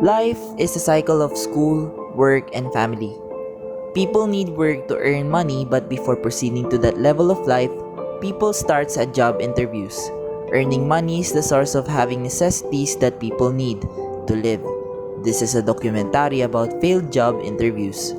Life is a cycle of school, work, and family. People need work to earn money, but before proceeding to that level of life, people starts at job interviews. Earning money is the source of having necessities that people need to live. This is a documentary about failed job interviews.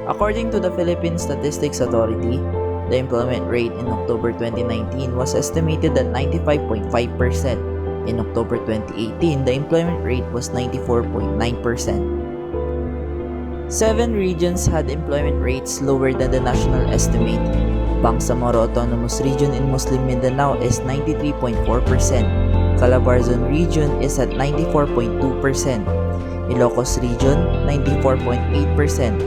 According to the Philippine Statistics Authority, the employment rate in October 2019 was estimated at 95.5%. In October 2018, the employment rate was 94.9%. Seven regions had employment rates lower than the national estimate. Bangsamoro Autonomous Region in Muslim Mindanao is 93.4%. Calabarzon Region is at 94.2%. Ilocos Region, 94.8%.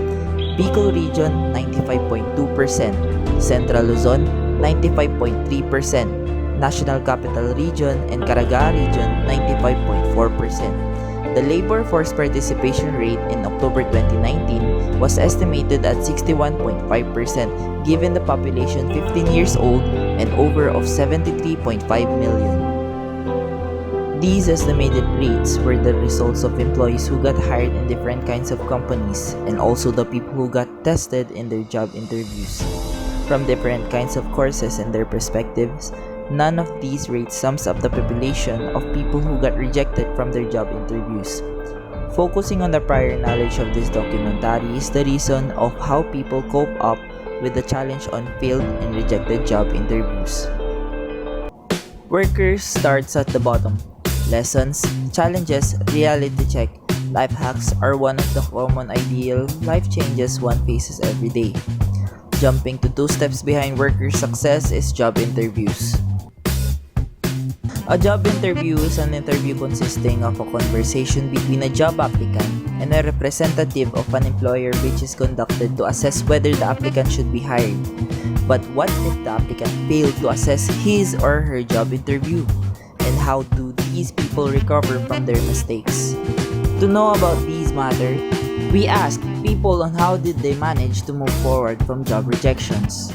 Bicol Region, 95.2%. Central Luzon, 95.3%. National Capital Region and Caraga Region, 95.4%. The labor force participation rate in October 2019 was estimated at 61.5% given the population 15 years old and over of 73.5 million. These estimated rates were the results of employees who got hired in different kinds of companies and also the people who got tested in their job interviews. From different kinds of courses and their perspectives, none of these rates sums up the population of people who got rejected from their job interviews. Focusing on the prior knowledge of this documentary is the reason of how people cope up with the challenge on failed and rejected job interviews. Workers starts at the bottom. Lessons, challenges, reality check, life hacks are one of the common ideal life changes one faces every day. Jumping to 2 steps behind workers' success is job interviews. A job interview is an interview consisting of a conversation between a job applicant and a representative of an employer which is conducted to assess whether the applicant should be hired. But what if the applicant failed to assess his or her job interview? And how do these people recover from their mistakes? To know about these matters, we asked people on how did they manage to move forward from job rejections.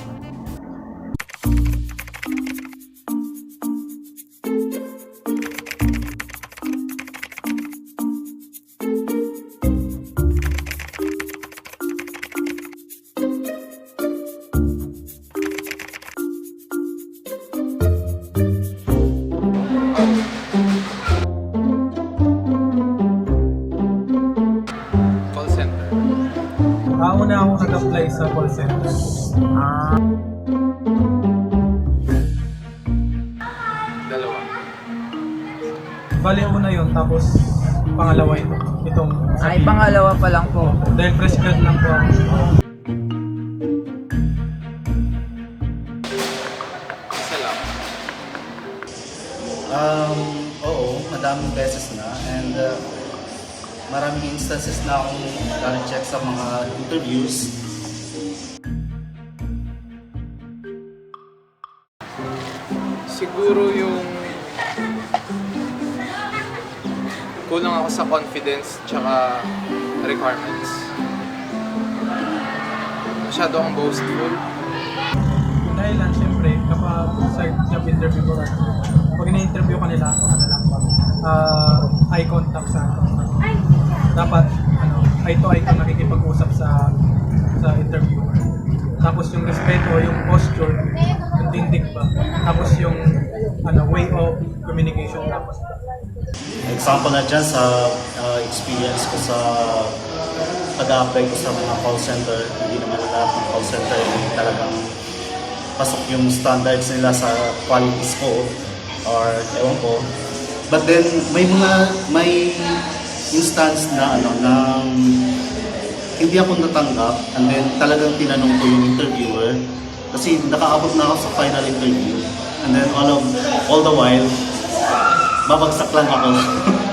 Call center. Una akong nag-apply sa call center. Dalawa. Bali una yun, tapos pangalawa ito. Itong Ay, pangalawa pa lang po. dahil fresh grad lang po ako. Isa lang. Oo, madaming beses na and maraming instances na akong na-check sa mga interviews. Siguro yung kulang ako sa confidence tsaka requirements. Masyado akong boastful. Dahil lang, syempre, kapag sa job interview ko, pag ina-interview ka nila, ano lang ba, eye contact sa dapat, eye to eye kang nakikipag-usap sa interviewer. Tapos yung respeto, yung posture, yung tindig ba, tapos yung way of communication tapos. Example na dyan sa experience ko sa pag-apply ko sa mga call center. Hindi naman lahat ng call center talagang pasok yung standards nila sa quality score or ewan ko. But then may instance na hindi ako natanggap and then talagang tinanong ko yung interviewer kasi nakaabot na ako sa final interview and then all the while babagsak lang ako.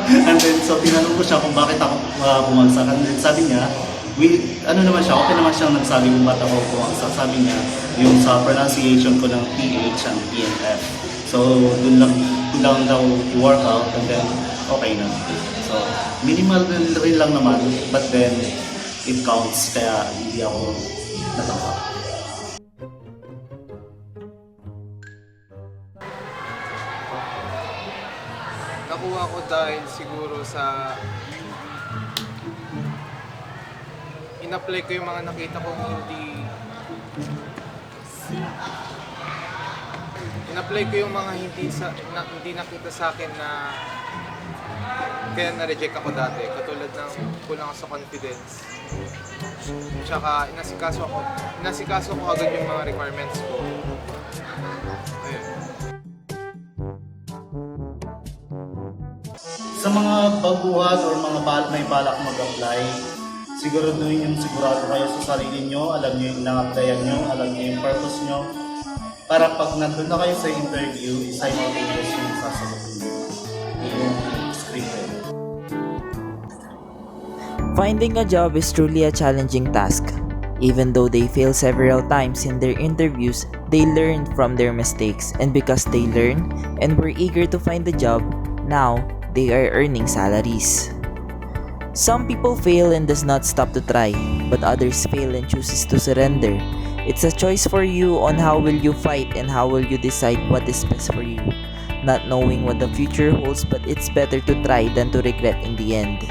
And then so tinanong ko siya kung bakit ako bumagsak and then sabi niya okay naman siyang nagsabi kung bakit ako bumagsak. Sabi niya yung sa pronunciation ko ng PH and PNF. So doon lang daw i-work out and then okay na. So minimal rin lang naman but then it counts kaya hindi ako natanggap. nakuha ko dahil siguro sa in-apply ko yung mga nakita kong in-apply ko yung mga hindi nakita sa akin na kaya na-reject ako dati, katulad ng kulang ako sa confidence. Tsaka inasikaso ko agad yung mga requirements ko. Ayun. Sa mga baguhan or mga may balak mag-apply, sigurado kayo sa sarili nyo, alam nyo yung ina-applyan nyo, alam nyo yung purpose nyo, para pag nandun na kayo sa interview, simultaneous yung sasagutin nyo. Yung scripted. Finding a job is truly a challenging task. Even though they fail several times in their interviews, they learn from their mistakes, and because they learn and were eager to find the job, now they are earning salaries. Some people fail and does not stop to try, but others fail and chooses to surrender. It's a choice for you on how will you fight and how will you decide what is best for you. Not knowing what the future holds, but it's better to try than to regret in the end.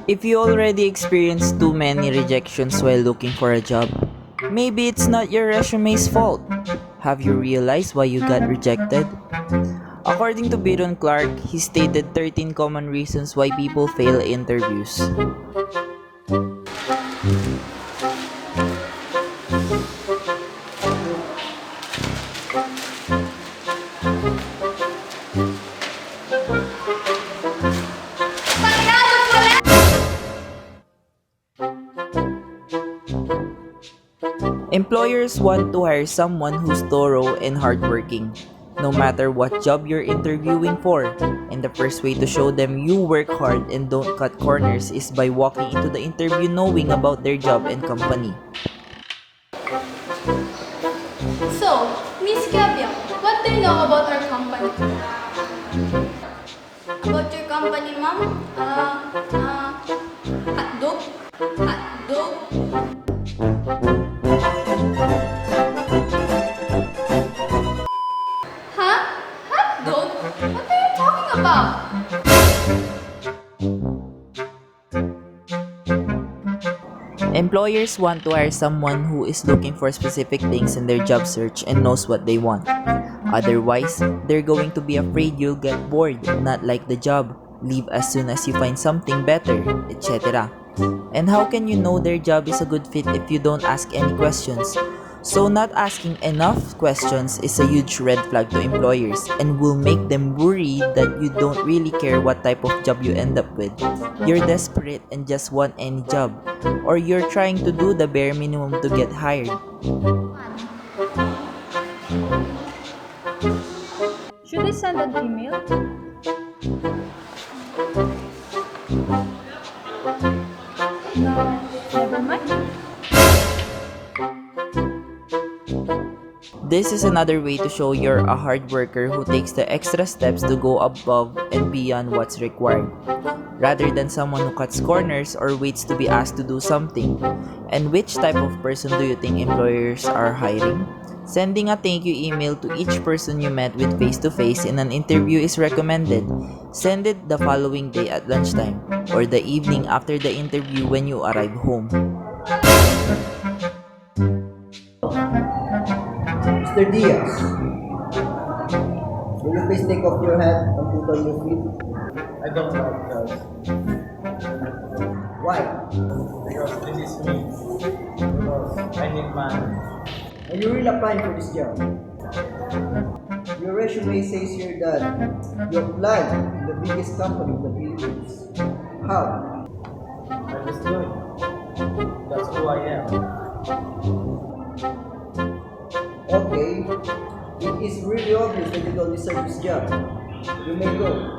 If you already experienced too many rejections while looking for a job, maybe it's not your resume's fault. Have you realized why you got rejected? According to Byron Clark, he stated 13 common reasons why people fail interviews. Employers want to hire someone who's thorough and hardworking, no matter what job you're interviewing for. And the first way to show them you work hard and don't cut corners is by walking into the interview knowing about their job and company. So, Miss Gabia, what do you know about our company? About your company, ma'am? Hotdog? Hotdog? Huh? Hotdog? What are you talking about? Employers want to hire someone who is looking for specific things in their job search and knows what they want. Otherwise, they're going to be afraid you'll get bored, not like the job, leave as soon as you find something better, etc. And how can you know their job is a good fit if you don't ask any questions? So not asking enough questions is a huge red flag to employers and will make them worry that you don't really care what type of job you end up with. You're desperate and just want any job, or you're trying to do the bare minimum to get hired. Should I send an email? No, never mind. This is another way to show you're a hard worker who takes the extra steps to go above and beyond what's required, rather than someone who cuts corners or waits to be asked to do something. And which type of person do you think employers are hiring? Sending a thank you email to each person you met with face-to-face in an interview is recommended. Send it the following day at lunchtime, or the evening after the interview when you arrive home. Mr. Diaz, will you please take off your hat and put on your feet? I don't like that. Why? Because this is me. Because I need money. Are you really applying for this job? Your resume says here that you applied to the biggest company in the Philippines. How? I just do it. That's who I am. Okay, it is really obvious that you don't deserve this job. You may go.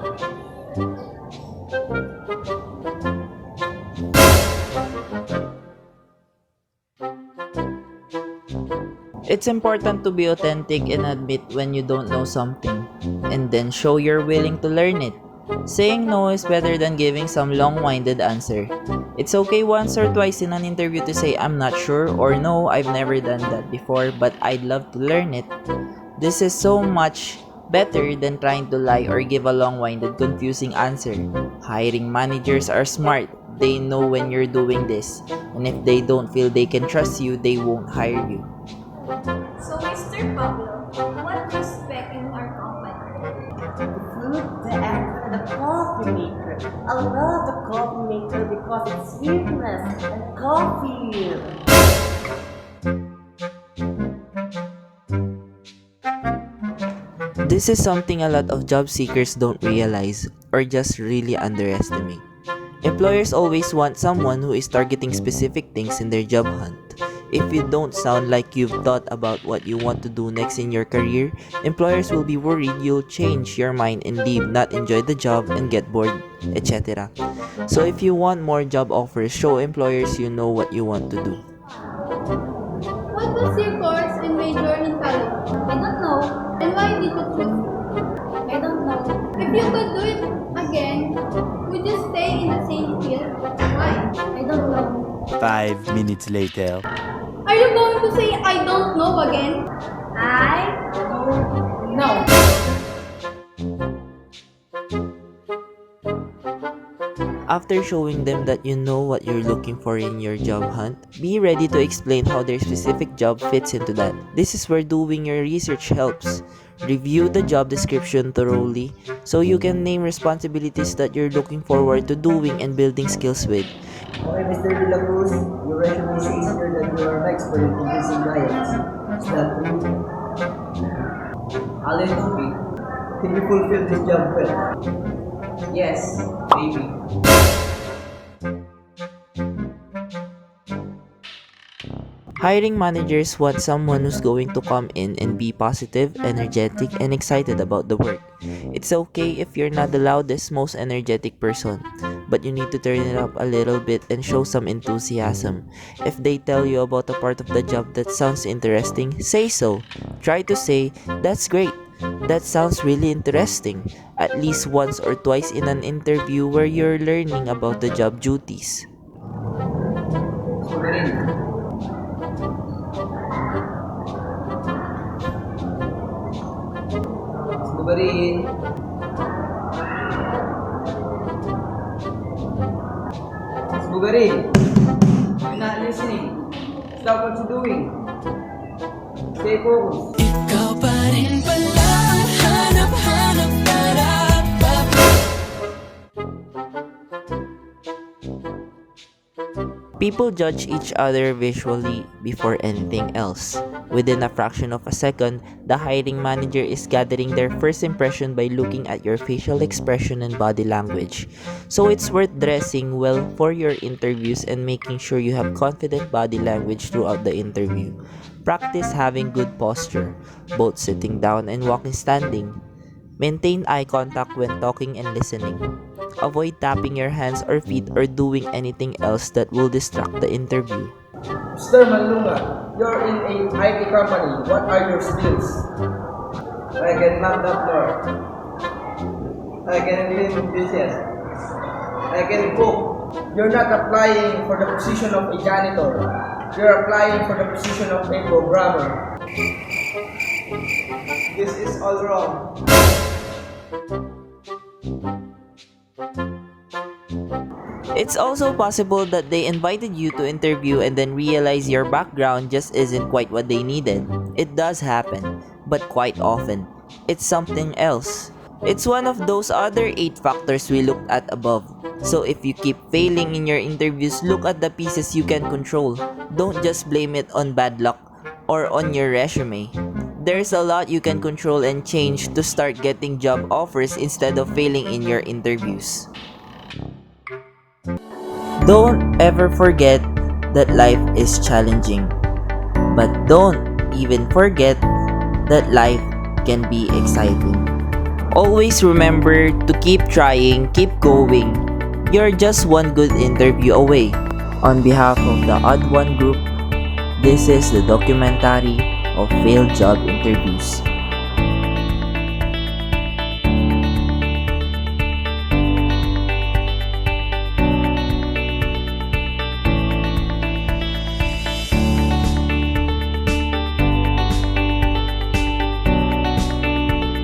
It's important to be authentic and admit when you don't know something, and then show you're willing to learn it. Saying no is better than giving some long-winded answer. It's okay once or twice in an interview to say I'm not sure or no, I've never done that before, but I'd love to learn it. This is so much better than trying to lie or give a long-winded, confusing answer. Hiring managers are smart. They know when you're doing this. And if they don't feel they can trust you, they won't hire you. So, Mr. Pablo, what do you expect in our company? The food, the air, and the coffee maker. I love the coffee maker because it's sweetness and coffee. This is something a lot of job seekers don't realize or just really underestimate. Employers always want someone who is targeting specific things in their job hunt. If you don't sound like you've thought about what you want to do next in your career, employers will be worried you'll change your mind and leave, not enjoy the job and get bored, etc. So if you want more job offers, show employers you know what you want to do. What was your course and major in college? I don't know. And why did you choose it? I don't know. If you could do it again, would you stay in the same field? Why? I don't know. 5 minutes later. Are you going to say I don't know again? I don't know. After showing them that you know what you're looking for in your job hunt, be ready to explain how their specific job fits into that. This is where doing your research helps. Review the job description thoroughly so you can name responsibilities that you're looking forward to doing and building skills with. Okay, Mr. De La Cruz, your resume says here that you are an expert in producing diets. Is that true? Alan Topi, can you fulfill this job well? Yes, maybe. Hiring managers want someone who's going to come in and be positive, energetic, and excited about the work. It's okay if you're not the loudest, most energetic person, but you need to turn it up a little bit and show some enthusiasm. If they tell you about a part of the job that sounds interesting, say so. Try to say, "That's great. That sounds really interesting," at least once or twice in an interview where you're learning about the job duties. Subarin. Subarin. You're not listening. Stop what you're doing. Stay focused. Ikaw pa rin pala ang hanap-hanap narapap. People judge each other visually before anything else. Within a fraction of a second, the hiring manager is gathering their first impression by looking at your facial expression and body language. So it's worth dressing well for your interviews and making sure you have confident body language throughout the interview. Practice having good posture, both sitting down and walking standing. Maintain eye contact when talking and listening. Avoid tapping your hands or feet or doing anything else that will distract the interview. Mr. Malunga, you're in a IT company. What are your skills? I can mop the floor. I can clean dishes. I can cook. You're not applying for the position of a janitor. You're applying for the position of a programmer. This is all wrong. It's also possible that they invited you to interview and then realize your background just isn't quite what they needed. It does happen, but quite often, it's something else. It's one of those other 8 factors we looked at above. So if you keep failing in your interviews, look at the pieces you can control. Don't just blame it on bad luck or on your resume. There's a lot you can control and change to start getting job offers instead of failing in your interviews. Don't ever forget that life is challenging. But don't even forget that life can be exciting. Always remember to keep trying, keep going. You're just one good interview away. On behalf of the Odd One Group, this is the documentary of failed job interviews.